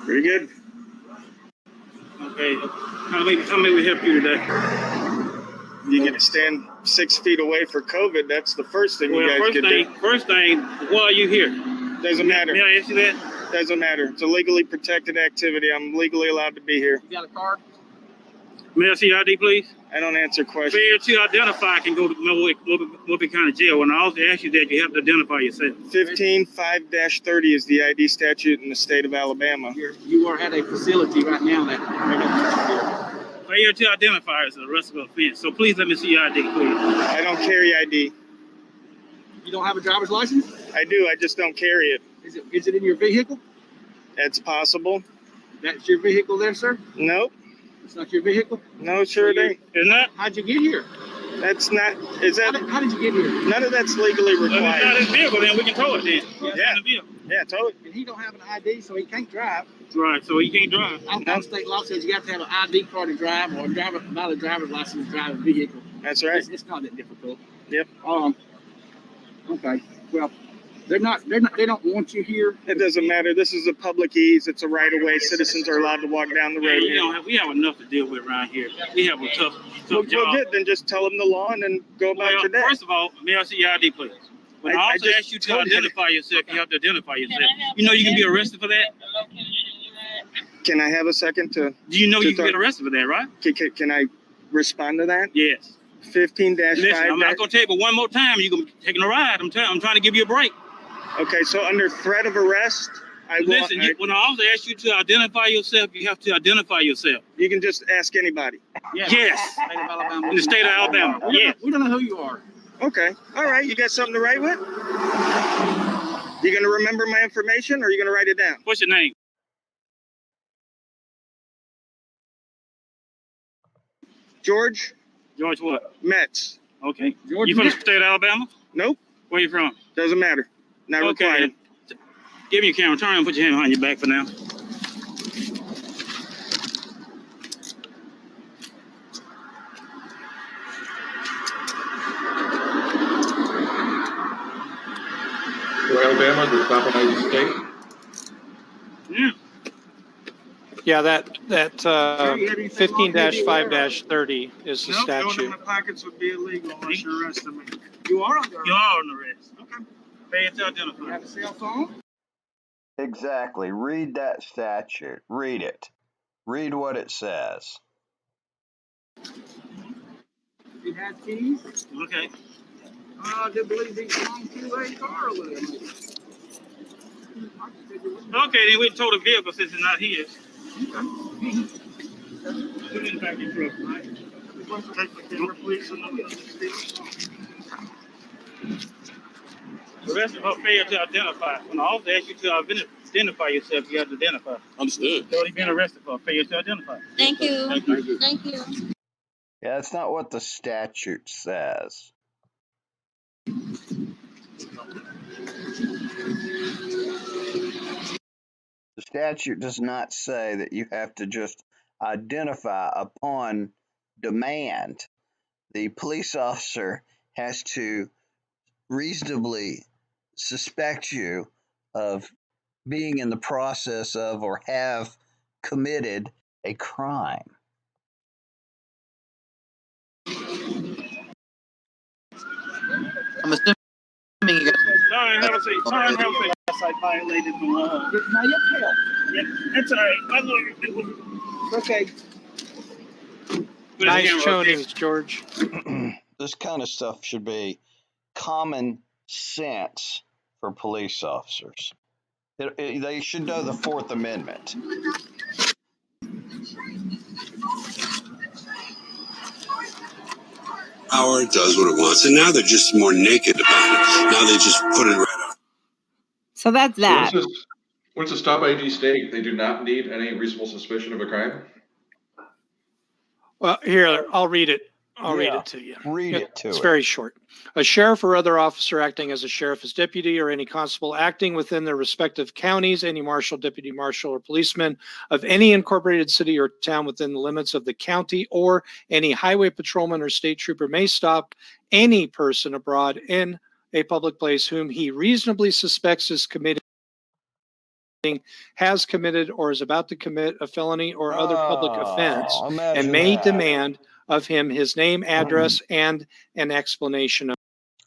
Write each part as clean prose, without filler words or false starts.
Pretty good. Okay. How may we help you today? You can stand 6 feet away for COVID. That's the first thing you guys can do. First thing, why are you here? Doesn't matter. May I ask you that? Doesn't matter. It's a legally protected activity. I'm legally allowed to be here. You got a card? May I see your ID, please? I don't answer questions. Failure to identify can go to Mobile County Jail. When I also ask you that, you have to identify yourself. 15-5-30 is the ID statute in the state of Alabama. You are at a facility right now that. Failure to identify is an arrestable offense. So please let me see your ID, please. I don't carry ID. You don't have a driver's license? I do. I just don't carry it. Is it in your vehicle? It's possible. That's your vehicle there, sir? Nope. It's not your vehicle? No, sure it ain't. Isn't that? How'd you get here? That's not. Is that? How did you get here? None of that's legally required. If it's not his vehicle, then we can tow it then. Yeah, tow it. And he don't have an ID, so he can't drive. Right, so he can't drive. Alabama state law says you have to have an ID card to drive or a valid driver's license to drive a vehicle. That's right. It's not that difficult. Yep. Okay. Well, they don't want you here. It doesn't matter. This is a public ease. It's a right of way. Citizens are allowed to walk down the road. We have enough to deal with around here. We have a tough job. Well, good. Then just tell them the law and then go about your day. First of all, may I see your ID, please? When I also ask you to identify yourself, you have to identify yourself. You know you can be arrested for that? Can I have a second to? Do you know you can get arrested for that, right? Can I respond to that? Yes. 15-5. Listen, I'm not going to tell you, but one more time, you're going to be taking a ride. I'm trying to give you a break. Okay, so under threat of arrest, Listen, when I also ask you to identify yourself, you have to identify yourself. You can just ask anybody. Yes. In the state of Alabama. Yes. We don't know who you are. Okay. All right. You got something to write with? You going to remember my information or are you going to write it down? What's your name? George. George what? Metz. Okay. George You from the Metz? state of Alabama? Nope. Where you from? Doesn't matter. Not required. Give me your camera. Turn around and put your hand behind your back for now. Alabama, the top of the state. Yeah. Yeah, that 15-5-30 is the Nope, going in statute. my pockets would be illegal unless you're arresting me. You are under arrest. You are on arrest. Okay. Failure to You identify. have a cell phone? Exactly. Read that statute. Read it. Read what it says. You have keys? Okay. I do believe these belong to a car over there. Okay, then we can tow the vehicle since it's not his. Put it in the back of your truck, right? Take the camera, please. Arrested for failure to identify. When I also ask you to identify yourself, you have to identify. Understood. So you've been arrested for failure to identify. Thank you. Thank you. Thank you. Yeah, that's not what the statute says. The statute does not say that you have to just identify upon demand. The police officer has to reasonably suspect you of being in the process of or have committed a crime. I'm assuming you guys. Sorry, have a seat. Sorry, have a seat. I violated the law. Now you help. Yeah, that's all right. I know you're doing. Okay. Nice chonings, George. This kind of stuff should be common sense for police officers. They should know the Fourth Amendment. Power does what it wants, and now they're just more naked about it. Now they just put it right up. So that's that. Once a stop ID state, they do not need any reasonable suspicion of a crime. Well, here, I'll read it. I'll read it to you. Read it to It's it. very short. A sheriff or other officer acting as a sheriff's deputy or any constable acting within their respective counties, any marshal, deputy marshal, or policeman of any incorporated city or town within the limits of the county, or any highway patrolman or state trooper may stop any person abroad in a public place whom he reasonably suspects is committing has committed or is about to commit a felony or other public offense, Oh, and imagine may that. demand of him his name, address, and an explanation of.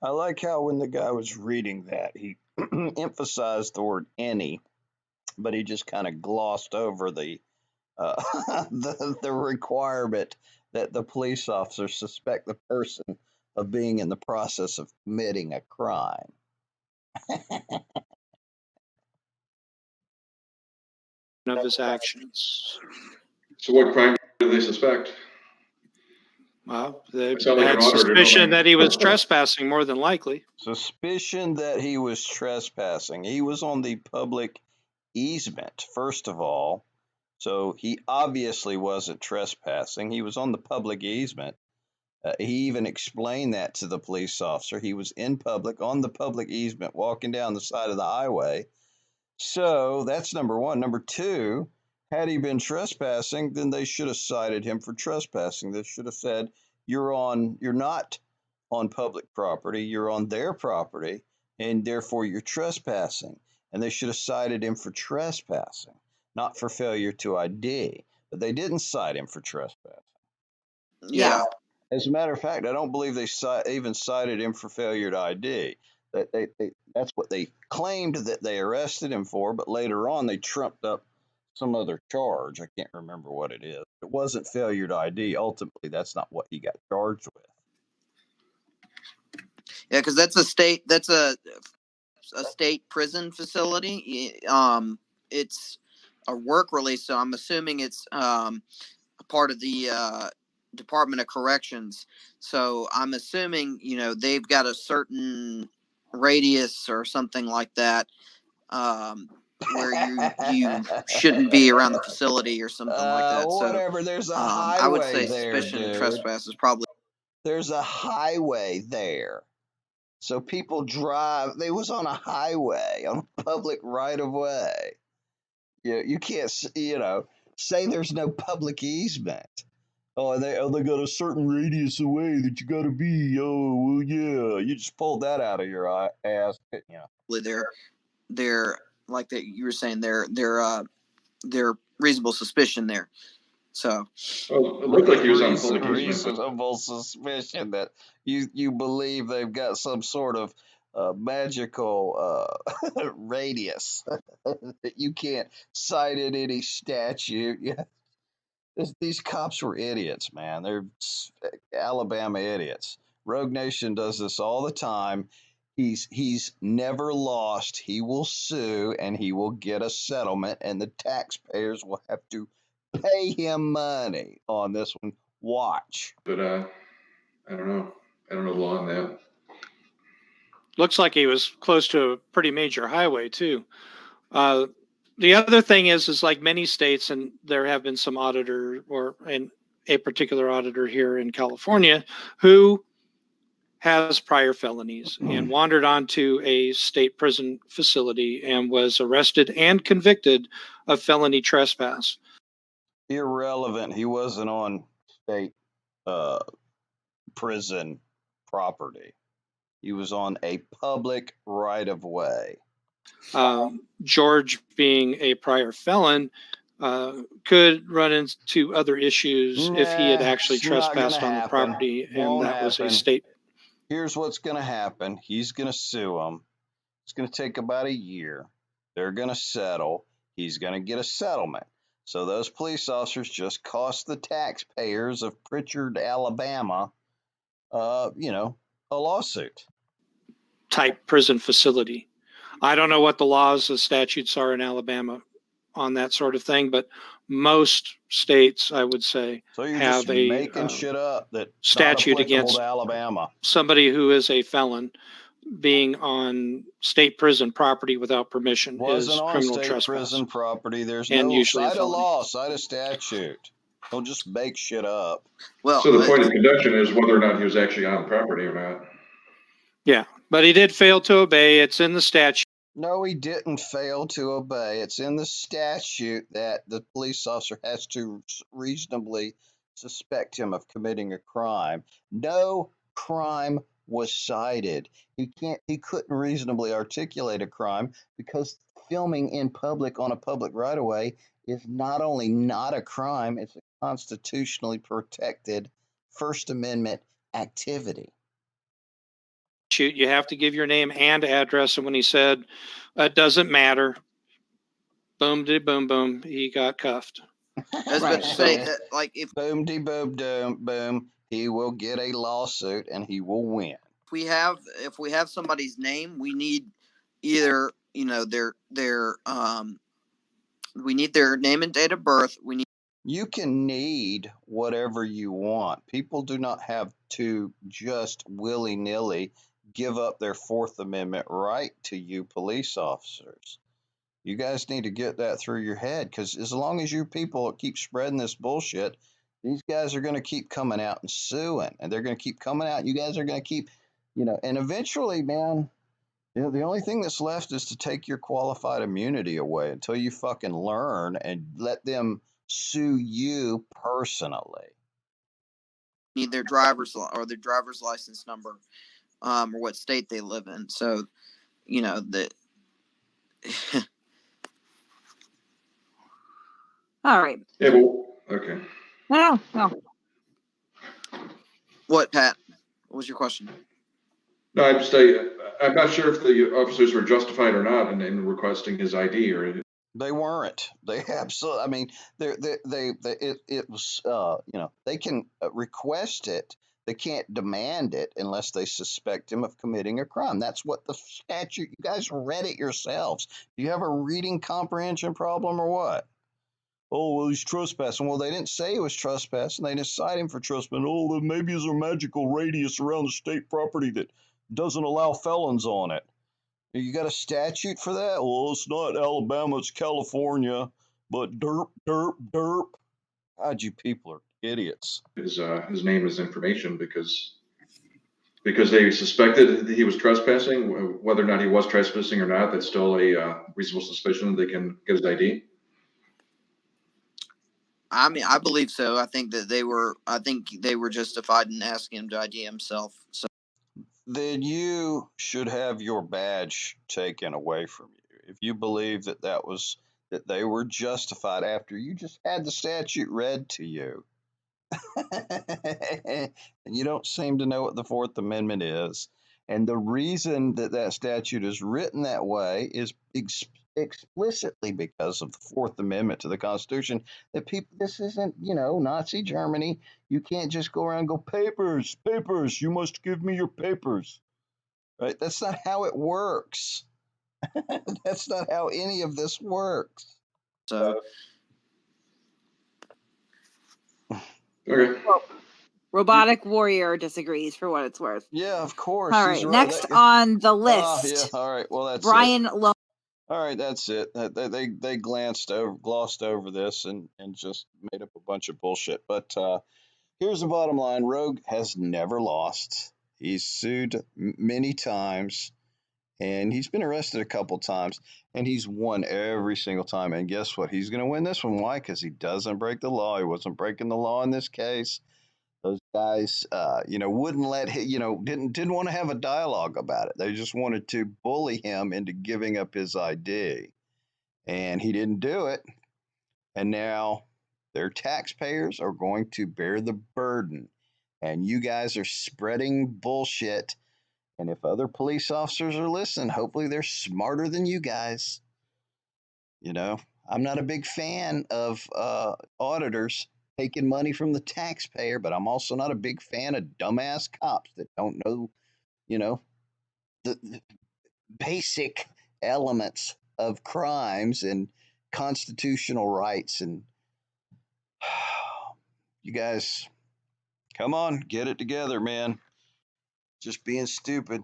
I like how when the guy was reading that, he emphasized the word any, but he just kind of glossed over the the requirement that the police officer suspect the person of being in the process of committing a crime. Of his actions. So what crime do they suspect? Well, they I sound like had an auditor, don't suspicion I? that he was trespassing, more than likely. Suspicion that he was trespassing. He was on the public easement, first of all. So he obviously wasn't trespassing. He was on the public easement. He even explained that to the police officer. He was in public, on the public easement, walking down the side of the highway. So that's number one. Number two, had he been trespassing, then they should have cited him for trespassing. They should have said, you're not on public property, you're on their property, and therefore you're trespassing. And they should have cited him for trespassing, not for failure to ID. But they didn't cite him for trespassing. Yeah. As a matter of fact, I don't believe they even cited him for failure to ID. That's what they claimed that they arrested him for, but later on they trumped up some other charge. I can't remember what it is. It wasn't failure to ID. Ultimately, that's not what he got charged with. Yeah, because that's a state prison facility. It's a work release, so I'm assuming it's a part of the Department of Corrections. So I'm assuming they've got a certain radius or something like that, where you shouldn't be around the facility or something like that. So Whatever. There's a highway I would say there, suspicion of dude. trespass is probably. There's a highway there. So people drive. They was on a highway, on a public right of way. You can't, say there's no public easement. Oh, they got a certain radius away that you got to be. Oh, well, yeah. You just pulled that out of your ass. They're like that you were saying. They're reasonable suspicion there. So Well, it looked like he was on public easement. Reasonable suspicion that you believe they've got some sort of magical radius that you can't cite in any statute. Yeah, these cops were idiots, man. They're Alabama idiots. Rogue Nation does this all the time. He's never lost. He will sue and he will get a settlement, and the taxpayers will have to pay him money on this one. Watch. But I don't know. I don't know the law on that. Looks like he was close to a pretty major highway too. The other thing is like many states, and there have been some auditor and a particular auditor here in California who has prior felonies and wandered onto a state prison facility and was arrested and convicted of felony trespass. Irrelevant. He wasn't on state prison property. He was on a public right of way. George, being a prior felon, could run into other issues if he had actually trespassed on the property, and that was a state. Here's what's going to happen. He's going to sue them. It's going to take about a year. They're going to settle. He's going to get a settlement. So those police officers just cost the taxpayers of Prichard, Alabama, a lawsuit. Type prison facility. I don't know what the laws, the statutes are in Alabama on that sort of thing, but most states, I would say, so you're have just a making shit up that statute against Alabama. Somebody who is a felon being on state prison property without permission is criminal trespass. Prison property. There's and no usually cite a law, cite a statute. Don't just make shit up. Well, so the point of conduction is whether or not he was actually on property or not. Yeah, but he did fail to obey. It's in the statute. No, he didn't fail to obey. It's in the statute that the police officer has to reasonably suspect him of committing a crime. No crime was cited. He couldn't reasonably articulate a crime because filming in public on a public right of way is not only not a crime, it's a constitutionally protected First Amendment activity. Shoot, you have to give your name and address. And when he said, it doesn't matter, boom, de boom, boom, he got cuffed. I was about to say that, like, if Boom, de boom, boom, boom, he will get a lawsuit and he will win. we have somebody's name, we need either, you know, we need their name and date of birth. We need. You can need whatever you want. People do not have to just willy-nilly give up their Fourth Amendment right to you police officers. You guys need to get that through your head, because as long as you people keep spreading this bullshit, these guys are going to keep coming out and suing, and they're going to keep coming out. You guys are going to keep, and eventually, man, the only thing that's left is to take your qualified immunity away until you fucking learn and let them sue you personally. Need their driver's license number, or what state they live in. So, that. All right. Yeah, well, okay. No. What, Pat? What was your question? No, I'm not sure if the officers were justified or not in requesting his ID or. They weren't. They absolutely. I mean, it was. They can request it. They can't demand it unless they suspect him of committing a crime. That's what the statute. You guys read it yourselves. Do you have a reading comprehension problem or what? Oh, well, he's trespassing. Well, they didn't say he was trespassing. They didn't cite him for trespassing. Oh, then maybe there's a magical radius around the state property that doesn't allow felons on it. You got a statute for that? Well, it's not Alabama, it's California. But derp. God, you people are idiots. His name, his information, because they suspected that he was trespassing. Whether or not he was trespassing or not, that's still a reasonable suspicion they can get his ID. I mean, I believe so. I think they were justified in asking him to ID himself. So then you should have your badge taken away from you. If you believe that they were justified after you just had the statute read to you. And you don't seem to know what the Fourth Amendment is. And the reason that statute is written that way is explicitly because of the Fourth Amendment to the Constitution. That this isn't, Nazi Germany. You can't just go around and go, papers, you must give me your papers. Right? That's not how it works. That's not how any of this works. So. Okay. Robotic Warrior disagrees for what it's worth. Yeah, of course. All right. Next on the list. Yeah. All right. Well, that's Brian. All right, that's it. They glossed over this and just made up a bunch of bullshit. But here's the bottom line: Rogue has never lost. He's sued many times, and he's been arrested a couple times, and he's won every single time. And guess what? He's going to win this one. Why? Because he doesn't break the law. He wasn't breaking the law in this case. Those guys, wouldn't let him, didn't want to have a dialogue about it. They just wanted to bully him into giving up his ID, and he didn't do it. And now their taxpayers are going to bear the burden, and you guys are spreading bullshit. And if other police officers are listening, hopefully they're smarter than you guys. I'm not a big fan of auditors taking money from the taxpayer, but I'm also not a big fan of dumbass cops that don't know, the basic elements of crimes and constitutional rights. And you guys, come on, get it together, man. Just being stupid.